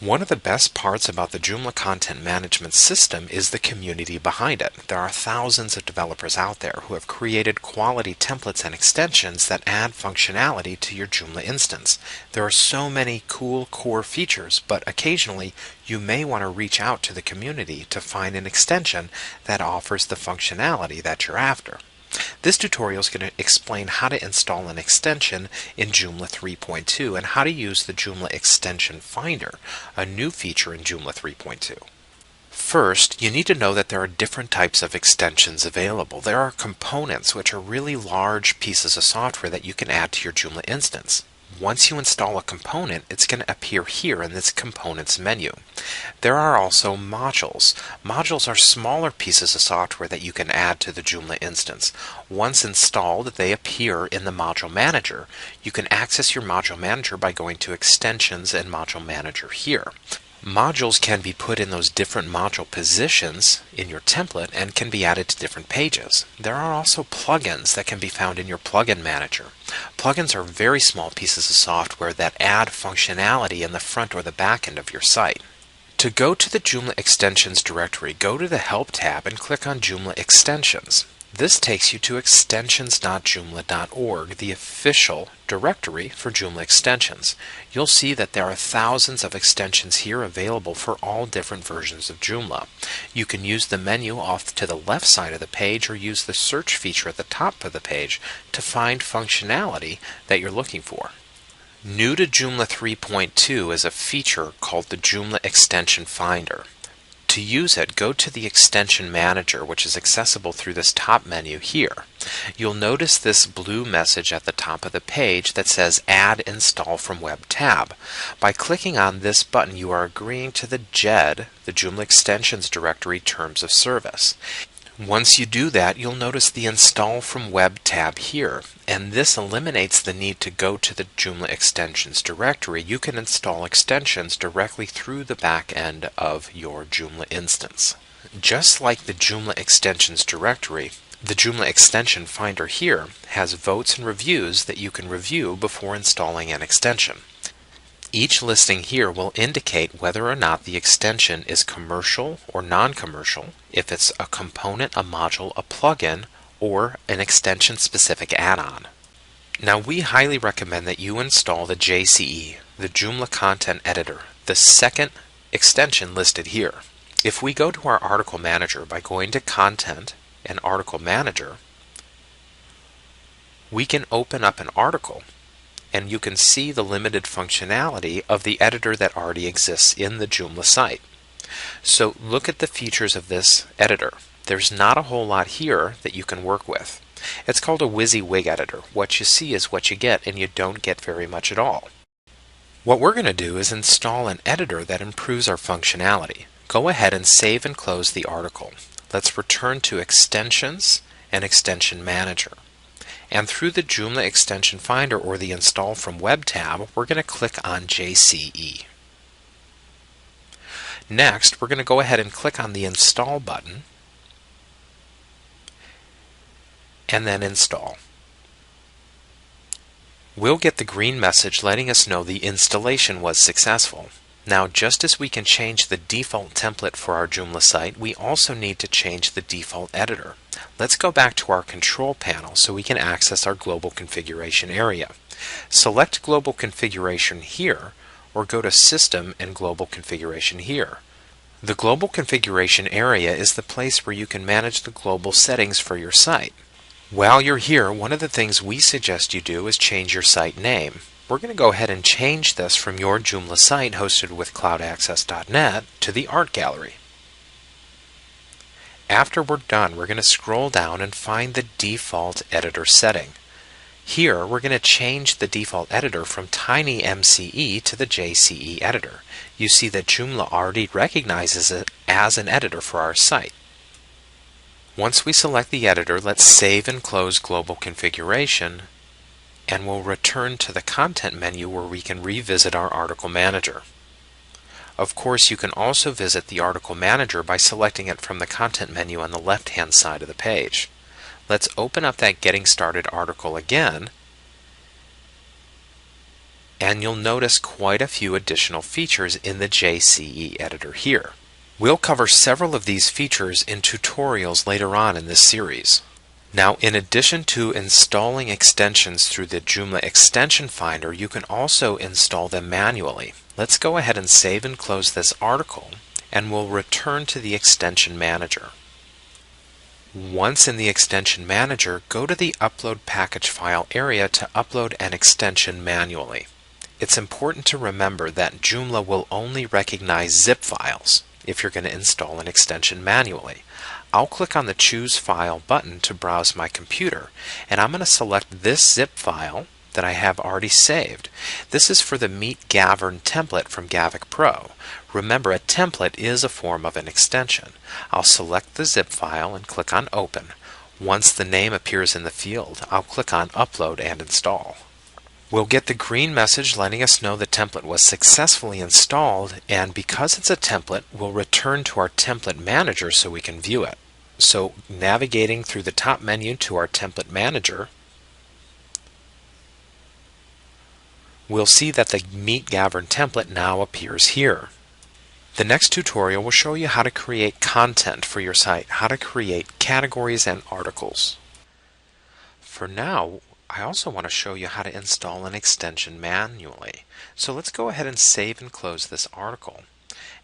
One of the best parts about the Joomla content management system is the community behind it. There are thousands of developers out there who have created quality templates and extensions that add functionality to your Joomla instance. There are so many cool core features, but occasionally you may want to reach out to the community to find an extension that offers the functionality that you're after. This tutorial is going to explain how to install an extension in Joomla 3.2 and how to use the Joomla Extension Finder, a new feature in Joomla 3.2. First, you need to know that there are different types of extensions available. There are components, which are really large pieces of software that you can add to your Joomla instance. Once you install a component, it's going to appear here in this Components menu. There are also modules. Modules are smaller pieces of software that you can add to the Joomla instance. Once installed, they appear in the Module Manager. You can access your Module Manager by going to Extensions and Module Manager here. Modules can be put in those different module positions in your template and can be added to different pages. There are also plugins that can be found in your Plugin Manager. Plugins are very small pieces of software that add functionality in the front or the back end of your site. To go to the Joomla Extensions directory, go to the Help tab and click on Joomla Extensions. This takes you to extensions.joomla.org, the official directory for Joomla extensions. You'll see that there are thousands of extensions here available for all different versions of Joomla. You can use the menu off to the left side of the page or use the search feature at the top of the page to find functionality that you're looking for. New to Joomla 3.2 is a feature called the Joomla Extension Finder. To use it, go to the Extension Manager, which is accessible through this top menu here. You'll notice this blue message at the top of the page that says Add Install from Web tab. By clicking on this button, you are agreeing to the JED, the Joomla Extensions Directory Terms of Service. Once you do that, you'll notice the Install from Web tab here, and this eliminates the need to go to the Joomla Extensions directory. You can install extensions directly through the back end of your Joomla instance. Just like the Joomla Extensions directory, the Joomla Extension Finder here has votes and reviews that you can review before installing an extension. Each listing here will indicate whether or not the extension is commercial or non-commercial, if it's a component, a module, a plugin, or an extension-specific add-on. Now, we highly recommend that you install the JCE, the Joomla Content Editor, the second extension listed here. If we go to our Article Manager by going to Content and Article Manager, we can open up an article and you can see the limited functionality of the editor that already exists in the Joomla site. So look at the features of this editor. There's not a whole lot here that you can work with. It's called a WYSIWYG editor. What you see is what you get, and you don't get very much at all. What we're going to do is install an editor that improves our functionality. Go ahead and save and close the article. Let's return to Extensions and Extension Manager. And through the Joomla Extension Finder or the Install from Web tab, we're going to click on JCE. Next, we're going to go ahead and click on the Install button and then Install. We'll get the green message letting us know the installation was successful. Now, just as we can change the default template for our Joomla site, we also need to change the default editor. Let's go back to our control panel so we can access our global configuration area. Select global configuration here or go to System and Global Configuration here. The global configuration area is the place where you can manage the global settings for your site. While you're here, one of the things we suggest you do is change your site name. We're going to go ahead and change this from your Joomla site hosted with cloudaccess.net to the Art Gallery. After we're done, we're going to scroll down and find the default editor setting. Here, we're going to change the default editor from TinyMCE to the JCE editor. You see that Joomla already recognizes it as an editor for our site. Once we select the editor, let's save and close Global Configuration, and we'll return to the Content menu where we can revisit our Article Manager. Of course, you can also visit the Article Manager by selecting it from the Content menu on the left-hand side of the page. Let's open up that Getting Started article again And you'll notice quite a few additional features in the JCE editor here. We'll cover several of these features in tutorials later on in this series. Now, in addition to installing extensions through the Joomla Extension Finder, you can also install them manually. Let's go ahead and save and close this article, and we'll return to the Extension Manager. Once in the Extension Manager, go to the Upload Package File area to upload an extension manually. It's important to remember that Joomla will only recognize zip files if you're going to install an extension manually. I'll click on the Choose File button to browse my computer, and I'm going to select this zip file that I have already saved. This is for the Meet Gavern template from Gavic Pro. Remember, a template is a form of an extension. I'll select the zip file and click on Open. Once the name appears in the field, I'll click on Upload and Install. We'll get the green message letting us know the template was successfully installed, and because it's a template, we'll return to our template manager so we can view it. So navigating through the top menu to our template manager, we'll see that the Meet Gavern template now appears here. The next tutorial will show you how to create content for your site, how to create categories and articles. For now, I also want to show you how to install an extension manually. So let's go ahead and save and close this article.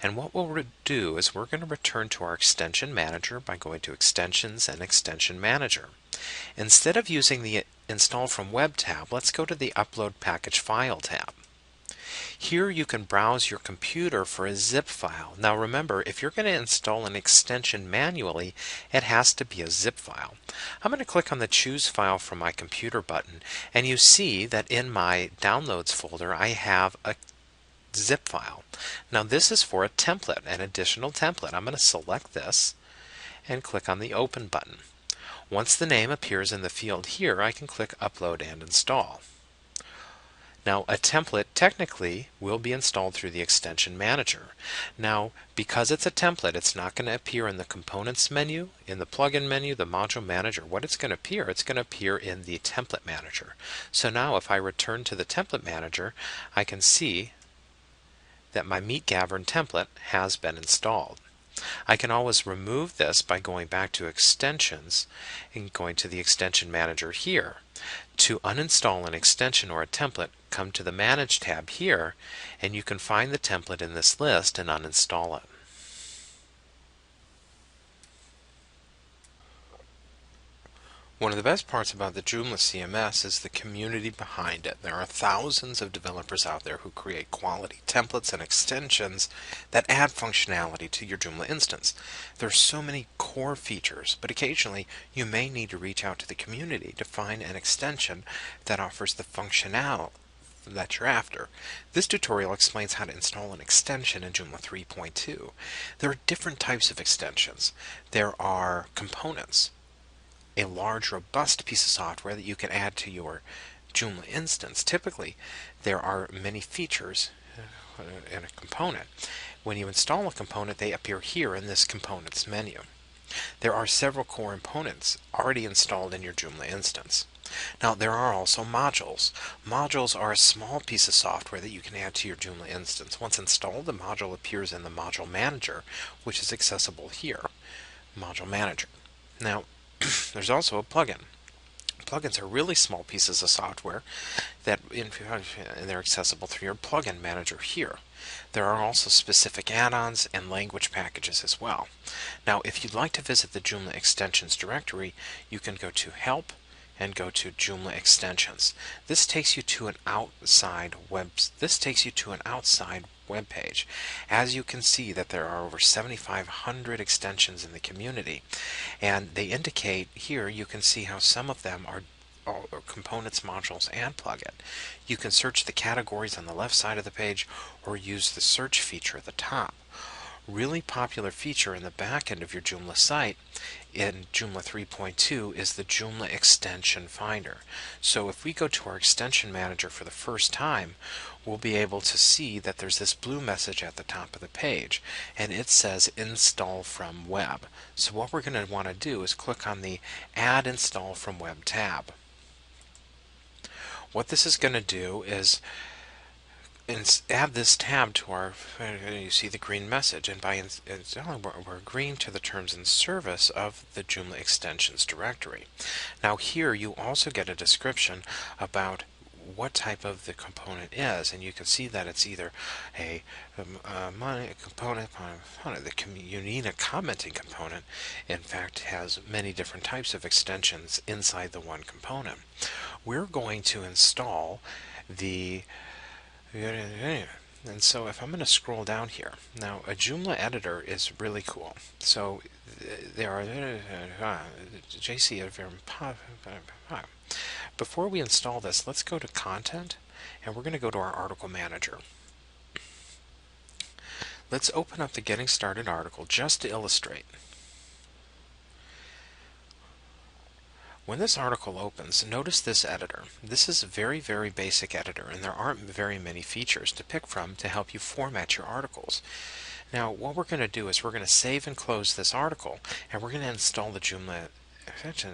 And what we'll do is we're going to return to our Extension Manager by going to Extensions and Extension Manager. Instead of using the Install from Web tab, let's go to the Upload Package File tab. Here you can browse your computer for a zip file. Now remember, if you're going to install an extension manually, it has to be a zip file. I'm going to click on the Choose File from my computer button, and you see that in my Downloads folder I have a zip file. Now this is for a template, an additional template. I'm going to select this and click on the Open button. Once the name appears in the field here, I can click Upload and Install. Now, a template technically will be installed through the Extension Manager. Now, because it's a template, it's not going to appear in the Components menu, in the Plugin menu, the Module Manager. What it's going to appear in the Template Manager. So now, if I return to the Template Manager, I can see that my Meet Gavern template has been installed. I can always remove this by going back to Extensions and going to the Extension Manager here. To uninstall an extension or a template, come to the Manage tab here, and you can find the template in this list and uninstall it. One of the best parts about the Joomla CMS is the community behind it. There are thousands of developers out there who create quality templates and extensions that add functionality to your Joomla instance. There are so many core features, but occasionally you may need to reach out to the community to find an extension that offers the functionality that you're after. This tutorial explains how to install an extension in Joomla 3.2. There are different types of extensions. There are components, a large, robust piece of software that you can add to your Joomla instance. Typically, there are many features in a component. When you install a component, they appear here in this Components menu. There are several core components already installed in your Joomla instance. Now, there are also modules. Modules are a small piece of software that you can add to your Joomla instance. Once installed, the module appears in the Module Manager, which is accessible here. Module Manager. Now, there's also a plugin. Plugins are really small pieces of software that and they're accessible through your plugin manager here. There are also specific add-ons and language packages as well. Now, if you'd like to visit the Joomla Extensions directory, you can go to Help and go to Joomla Extensions. This takes you to an outside web page. As you can see that there are over 7,500 extensions in the community, and they indicate here, you can see how some of them are components, modules, and plugin. You can search the categories on the left side of the page or use the search feature at the top. Really popular feature in the back end of your Joomla site in Joomla 3.2 is the Joomla Extension Finder. So if we go to our Extension Manager for the first time, we'll be able to see that there's this blue message at the top of the page, and it says Install from Web. So what we're going to want to do is click on the Add Install from Web tab. What this is going to do is add this tab to our, you see the green message, and by installing, we're agreeing to the terms and service of the Joomla extensions directory. Now here you also get a description about what type of the component is, and you can see that it's either a component, you need a commenting component. In fact, has many different types of extensions inside the one component. We're going to install the and so if I'm going to scroll down here, now a Joomla editor is really cool. So there are JC. Before we install this, let's go to Content, and we're going to go to our article manager. Let's open up the Getting Started article just to illustrate. When this article opens, notice this editor. This is a very, very basic editor, and there aren't very many features to pick from to help you format your articles. Now, what we're going to do is we're going to save and close this article, and we're going to install the Joomla extension.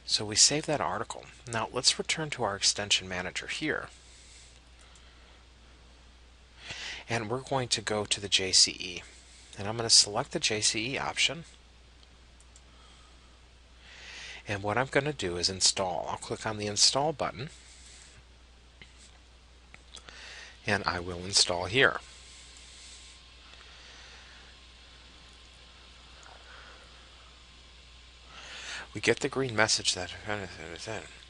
So we save that article. Now, let's return to our extension manager here. And we're going to go to the JCE. And I'm going to select the JCE option. And what I'm going to do is install. I'll click on the install button, and I will install here. We get the green message that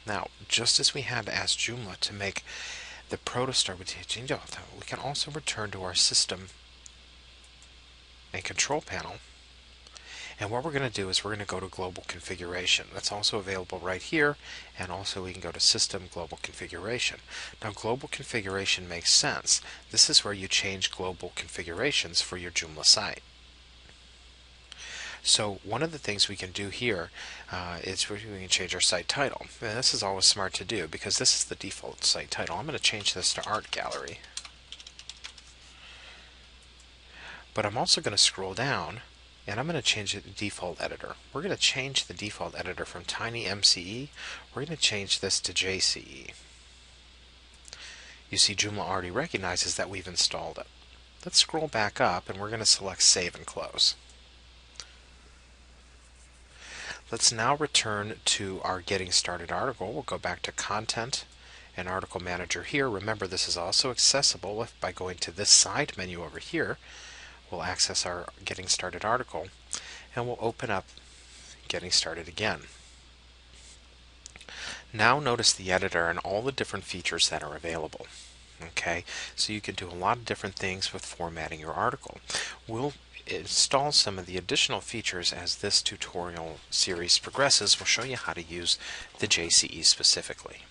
now, just as we had to ask Joomla to make the protostar with Delta, we can also return to our system and control panel. And what we're going to do is we're going to go to Global Configuration. That's also available right here, and also we can go to System Global Configuration. Now, Global Configuration makes sense. This is where you change global configurations for your Joomla site. So one of the things we can do here is we can change our site title. And this is always smart to do because this is the default site title. I'm going to change this to Art Gallery. But I'm also going to scroll down, and I'm going to change the default editor. We're going to change the default editor from TinyMCE. We're going to change this to JCE. You see Joomla already recognizes that we've installed it. Let's scroll back up, and we're going to select Save and Close. Let's now return to our Getting Started article. We'll go back to Content and Article Manager here. Remember, this is also accessible by going to this side menu over here. We'll access our Getting Started article, and we'll open up Getting Started again. Now notice the editor and all the different features that are available. Okay, so you can do a lot of different things with formatting your article. We'll install some of the additional features as this tutorial series progresses. We'll show you how to use the JCE specifically.